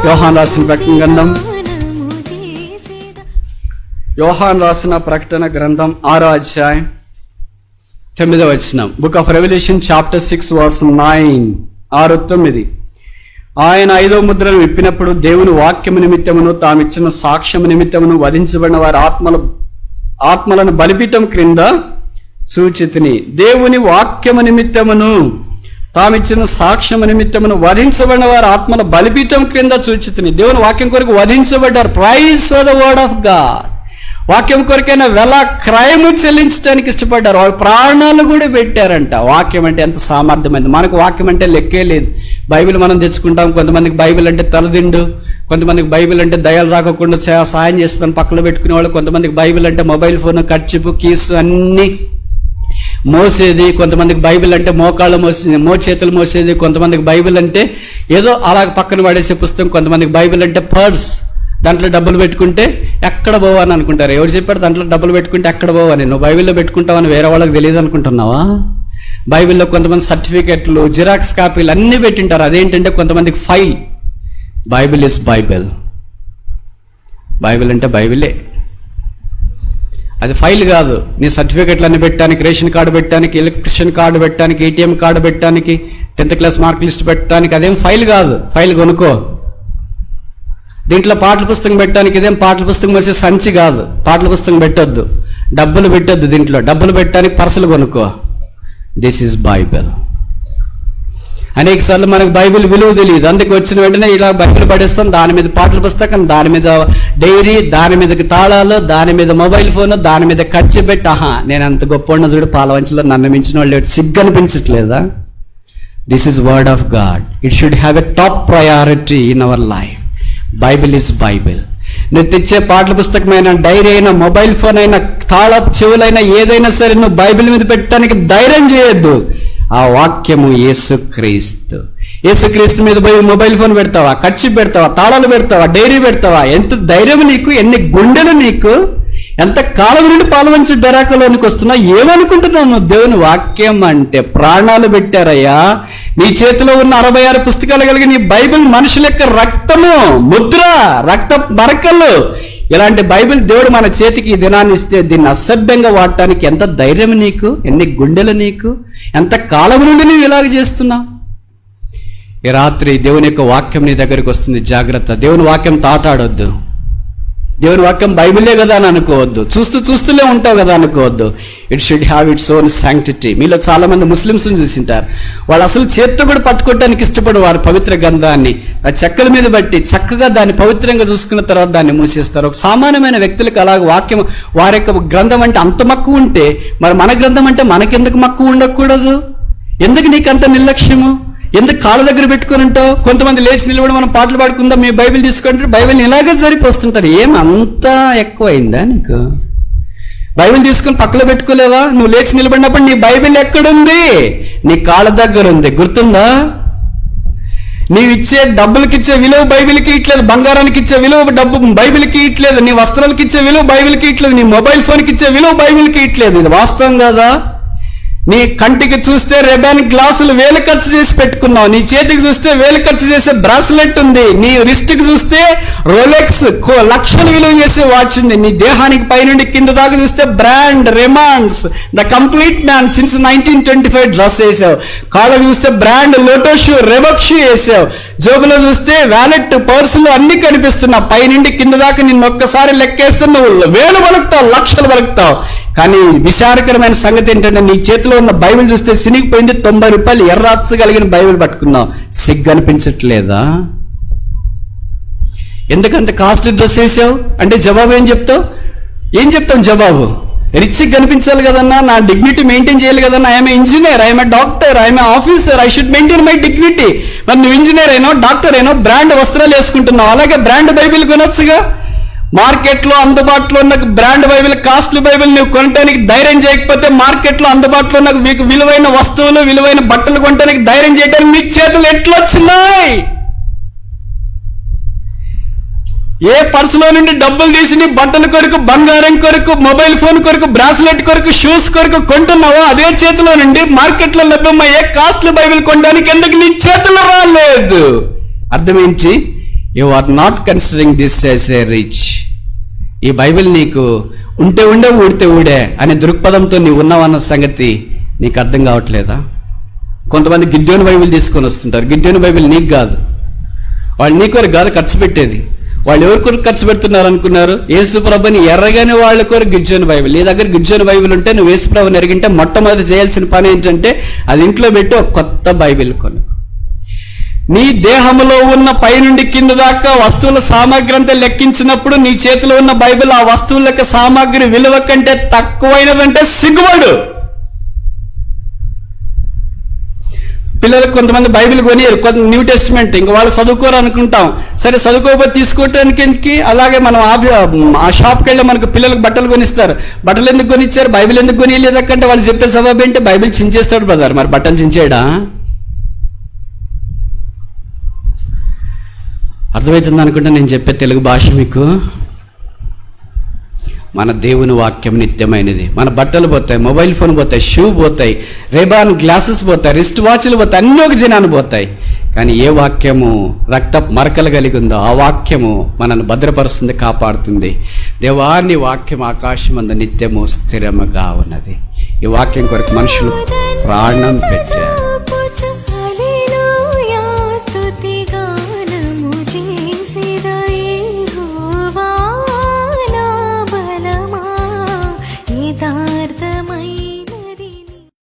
యోహాను రాసిన ప్రకటన గ్రంథం, యోహాను రాసిన ప్రకటన గ్రంథం 6వ అధ్యాయం 9వ వచనం. Book of Revelation chapter 6 verse 9. 6:9. ఆయన 5వ ముద్రను విప్పినప్పుడు దేవుని వాక్యము నిమిత్తమును తామిచ్చిన సాక్ష్యము నిమిత్తమును వధించబడిన వారి ఆత్మలను బలిపీఠం క్రింద చూచితిని. దేవుని వాక్యము నిమిత్తమును తామిచ్చిన సాక్ష్యము నిమిత్తమును వధించబడిన వారి ఆత్మల బలిపీఠం క్రింద చూచితిని. దేవుని వాక్యం కొరకు వధించబడ్డారు. Prize for the word of God. వాక్యం కొరకైనా వెల క్రయము చెల్లించడానికి ఇష్టపడ్డారు. వాళ్ళు ప్రాణాలు కూడా పెట్టారంట. వాక్యం అంటే ఎంత సామర్థ్యమైంది. మనకు వాక్యం అంటే లెక్కే లేదు. బైబిల్ మనం తెచ్చుకుంటాం. కొంతమందికి బైబిల్ అంటే తలదిండు, కొంతమందికి బైబిల్ అంటే దయలు రాకుండా సాయం చేస్తుందని పక్కన పెట్టుకునే వాళ్ళు, కొంతమందికి బైబిల్ అంటే మొబైల్ ఫోన్, కర్చీపు, కీసు అన్నీ మోసేది, కొంతమందికి బైబిల్ అంటే మోకాళ్ళు మోచేతులు మోసేది, కొంతమందికి బైబిల్ అంటే ఏదో అలా పక్కన పడేసే పుస్తకం, కొంతమందికి బైబిల్ అంటే పర్స్, దాంట్లో డబ్బులు పెట్టుకుంటే ఎక్కడ పోవని అనుకుంటారు. ఎవరు చెప్పారు దాంట్లో డబ్బులు పెట్టుకుంటే ఎక్కడ పోవని? నువ్వు బైబిల్లో పెట్టుకుంటావని వేరే వాళ్ళకి తెలియదు అనుకుంటున్నావా? బైబిల్లో కొంతమంది సర్టిఫికెట్లు, జిరాక్స్ కాపీలు అన్నీ పెట్టింటారు. అదేంటంటే కొంతమందికి file. Bible is Bible. Bible అంటే బైబిలే, అది ఫైల్ కాదు. నీ సర్టిఫికెట్లు అన్ని పెట్టడానికి, రేషన్ కార్డు పెట్టడానికి, ఎలక్ట్రిషన్ కార్డు పెట్టడానికి, ఏటీఎం కార్డు పెట్టడానికి, 10th క్లాస్ మార్క్ లిస్ట్ పెట్టడానికి అదేం ఫైల్ కాదు. ఫైల్ కొనుక్కో. దీంట్లో పాటల పుస్తకం పెట్టడానికి ఇదేం పాటల పుస్తకం వచ్చే సంచి కాదు. పాటల పుస్తకం పెట్టొద్దు, డబ్బులు పెట్టొద్దు. దీంట్లో డబ్బులు పెట్టడానికి పర్సులు కొనుక్కో. This is Bible. అనేక సార్లు మనకు బైబిల్ విలువ తెలియదు. అందుకే వచ్చిన వెంటనే ఇలా బైబిల్ పడేస్తాం. దాని మీద పాటల పుస్తకం, దాని మీద డైరీ, దాని మీదకి తాళాలు, దాని మీద మొబైల్ ఫోన్, దాని మీద ఖర్చు పెట్టి నేను అంత గొప్ప ఉన్న చూడు పాలవంచలో నన్ను మించిన వాళ్ళు సిగ్గు అనిపించట్లేదా? This is word of God. It should have a top priority in our life. Bible is Bible. నువ్వు తెచ్చే పాటల పుస్తకమైనా, డైరీ అయినా, మొబైల్ ఫోన్ అయినా, తాళపు చెవులైనా ఏదైనా సరే నువ్వు బైబిల్ మీద పెట్టడానికి ధైర్యం చేయొద్దు. ఆ వాక్యము యేసుక్రీస్తు. యేసుక్రీస్తు మీద పోయి మొబైల్ ఫోన్ పెడతావా, ఖర్చు పెడతావా, తాళాలు పెడతావా, డైరీ పెడతావా? ఎంత ధైర్యం నీకు, ఎన్ని గుండెలు నీకు, ఎంత కాలం నుండి పాలవంచి బెరాకలోనికి వస్తున్నా ఏమనుకుంటున్నావు నువ్వు? దేవుని వాక్యం అంటే ప్రాణాలు పెట్టారయ్యా. నీ చేతిలో ఉన్న 66 పుస్తకాలు కలిగి నీ బైబిల్ మనుషుల యొక్క రక్తము, ముద్ర, రక్త మరకలు. ఇలాంటి బైబిల్ దేవుడు మన చేతికి ఈ దినాన్ని ఇస్తే దీన్ని అసభ్యంగా వాడటానికి ఎంత ధైర్యం నీకు, ఎన్ని గుండెలు నీకు, ఎంత కాలం నుండి నువ్వు ఇలాగ చేస్తున్నావు? ఈ రాత్రి దేవుని యొక్క వాక్యం నీ దగ్గరికి వస్తుంది. జాగ్రత్త. దేవుని వాక్యం తాటాడొద్దు. దేవుని వాక్యం బైబిలే కదా అని అనుకోవద్దు. చూస్తూనే ఉంటావు కదా అనుకోవద్దు. It should have its own sanctity. మీలో చాలా మంది ముస్లిమ్స్ని చూసింటారు. వాళ్ళు అసలు చేత్తో కూడా పట్టుకోవడానికి ఇష్టపడు వారు పవిత్ర గ్రంథాన్ని ఆ చెక్కల మీద బట్టి చక్కగా దాన్ని పవిత్రంగా చూసుకున్న తర్వాత దాన్ని మూసేస్తారు. ఒక సామాన్యమైన వ్యక్తులకు అలాగ వాక్యం, వారి యొక్క గ్రంథం అంటే అంత మక్కువ ఉంటే మరి మన గ్రంథం అంటే మనకెందుకు మక్కువ ఉండకూడదు? ఎందుకు నీకు అంత నిర్లక్ష్యము? ఎందుకు కాళ్ళ దగ్గర పెట్టుకుని ఉంటావు? కొంతమంది లేచి నిలబడి మనం పాటలు పాడుకుందాం, మీ బైబిల్ తీసుకుంటే బైబిల్ని ఇలాగే సరిపోస్తుంటారు. ఏమంతా ఎక్కువైందా నీకు? బైబిల్ తీసుకుని పక్కలో పెట్టుకోలేవా? నువ్వు లేచి నిలబడినప్పుడు నీ బైబిల్ ఎక్కడుంది? నీ కాళ్ళ దగ్గర ఉంది. గుర్తుందా? నీవిచ్చే డబ్బులకి ఇచ్చే విలువ బైబిల్కి ఇట్లేదు, బంగారానికి ఇచ్చే విలువ డబ్బు బైబిల్కి ఇట్లేదు, నీ వస్త్రాలకి ఇచ్చే విలువ బైబిల్కి ఇట్లేదు, నీ మొబైల్ ఫోన్కి ఇచ్చే విలువ బైబిల్కి ఇట్లేదు. ఇది వాస్తవం కాదా? నీ కంటికి చూస్తే రెబాన్ గ్లాసులు వేలు ఖర్చు చేసి పెట్టుకున్నావు. నీ చేతికి చూస్తే వేలు ఖర్చు చేసే బ్రాస్లెట్ ఉంది. నీ రిస్ట్కి చూస్తే రోలెక్స్ లక్షలు విలువ చేసే వాచ్ ఉంది. నీ దేహానికి పైనుండి కింద దాకా చూస్తే brand, Raymond's, the complete man since 1925 dress వేసావు. కాళ్ళ చూస్తే brand Lotto shoe, Reebok shoe వేసావు. జోబులో చూస్తే వ్యాలెట్, పర్సులు అన్ని కనిపిస్తున్నావు. పైనుండి కింద దాకా నిన్ను ఒక్కసారి లెక్కేస్తే నువ్వు వేలు బలుకుతావు, లక్షలు బలుకుతావు. కానీ విచారకరమైన సంగతి ఏంటంటే నీ చేతిలో ఉన్న బైబిల్ చూస్తే సినిగిపోయింది. 90 రూపాయలు ఎర్రాత్సు కలిగిన బైబిల్ పట్టుకున్నావు. సిగ్గు అనిపించట్లేదా? ఎందుకంత కాస్ట్లీ డ్రెస్ వేసావు అంటే జవాబు ఏం చెప్తావు? జవాబు రిచ్గా కనిపించాలి కదన్నా, నా డిగ్నిటీ మెయింటైన్ చేయాలి కదన్నా. I'm engineer, I'm doctor, I'm officer, I should maintain my dignity. మరి నువ్వు ఇంజనీర్ అయినో, డాక్టర్ అయినో, బ్రాండ్ వస్త్రాలు వేసుకుంటున్నావు. అలాగే బ్రాండ్ బైబిల్ కొనొచ్చుగా. మార్కెట్లో అందుబాటులో ఉన్న బ్రాండ్ బైబిల్, కాస్ట్లీ బైబిల్ నువ్వు కొనడానికి ధైర్యం చేయకపోతే, మార్కెట్లో అందుబాటులో ఉన్న మీకు విలువైన వస్తువులు, విలువైన బట్టలు కొనడానికి ధైర్యం చేయడానికి మీ చేతులు ఎట్లా వచ్చినాయి? ఏ పర్సులో నుండి డబ్బులు తీసి నీ బట్టల కొరకు, బంగారం కొరకు, మొబైల్ ఫోన్ కొరకు, బ్రాస్లెట్ కొరకు, షూస్ కొరకు కొంటున్నావో అదే చేతిలో నుండి మార్కెట్లో లభ్యమయ్యే కాస్ట్లీ బైబిల్ కొనడానికి ఎందుకు నీ చేతులు రాలేదు? అర్థమేంటి? You are not considering this as a rich. ఈ బైబిల్ నీకు ఉంటే ఉండే ఊడితే ఊడే అనే దృక్పథంతో నీవు ఉన్నావన్న సంగతి నీకు అర్థం కావట్లేదా? కొంతమంది గిద్యోని బైబిల్ తీసుకొని వస్తుంటారు. గిద్యోని బైబిల్ నీకు కాదు, వాళ్ళు నీ కొరకు కాదు ఖర్చు పెట్టేది. వాళ్ళు ఎవరి కొరకు ఖర్చు పెడుతున్నారు అనుకున్నారు? యేసుప్రభుని ఎర్రగానే వాళ్ళ కొరకు గిద్యోని బైబిల్. నీ దగ్గర గిద్యోని బైబిల్ ఉంటే నువ్వు యేసుప్రభుని ఎరిగింటే మొట్టమొదటి చేయాల్సిన పని ఏంటంటే అది ఇంట్లో పెట్టి ఒక కొత్త బైబిల్ కొను. నీ దేహంలో ఉన్న పైనుండి కింద దాకా వస్తువుల సామాగ్రి అంతా లెక్కించినప్పుడు నీ చేతిలో ఉన్న బైబిల్ ఆ వస్తువుల యొక్క సామాగ్రి విలువ కంటే తక్కువైనదంటే సిగ్గుపడు. పిల్లలకు కొంతమంది బైబిల్ కొనియరు, కొంత న్యూ టెస్టిమెంట్, ఇంకా వాళ్ళు చదువుకోరు అనుకుంటాం. సరే చదువుకోకపోతే తీసుకోవటానికి అలాగే మనం ఆ షాప్కి వెళ్ళి మనకు పిల్లలకు బట్టలు కొనిస్తారు. బట్టలు ఎందుకు కొనిచ్చారు? బైబిల్ ఎందుకు కొనియలేదంటే వాళ్ళు చెప్పే సబాబు ఏంటి? బైబిల్ చించేస్తాడు బ్రదర్. మరి బట్టలు చించేయడా? అర్థమవుతుంది అనుకుంటే నేను చెప్పే తెలుగు భాష మీకు. మన దేవుని వాక్యం నిత్యమైనది. మన బట్టలు పోతాయి, మొబైల్ ఫోన్ పోతాయి, షూ పోతాయి, రేబాన్ గ్లాసెస్ పోతాయి, రిస్ట్ వాచ్లు పోతాయి, అన్నీ ఒక దినాన్ని పోతాయి. కానీ ఏ వాక్యము రక్త మరకలు కలిగి ఉందో ఆ వాక్యము మనల్ని భద్రపరుస్తుంది, కాపాడుతుంది. దేవా నీ వాక్యం ఆకాశమందు నిత్యము స్థిరముగా ఉన్నది. ఈ వాక్యం కొరకు మనుషులు ప్రాణం పెట్టారు.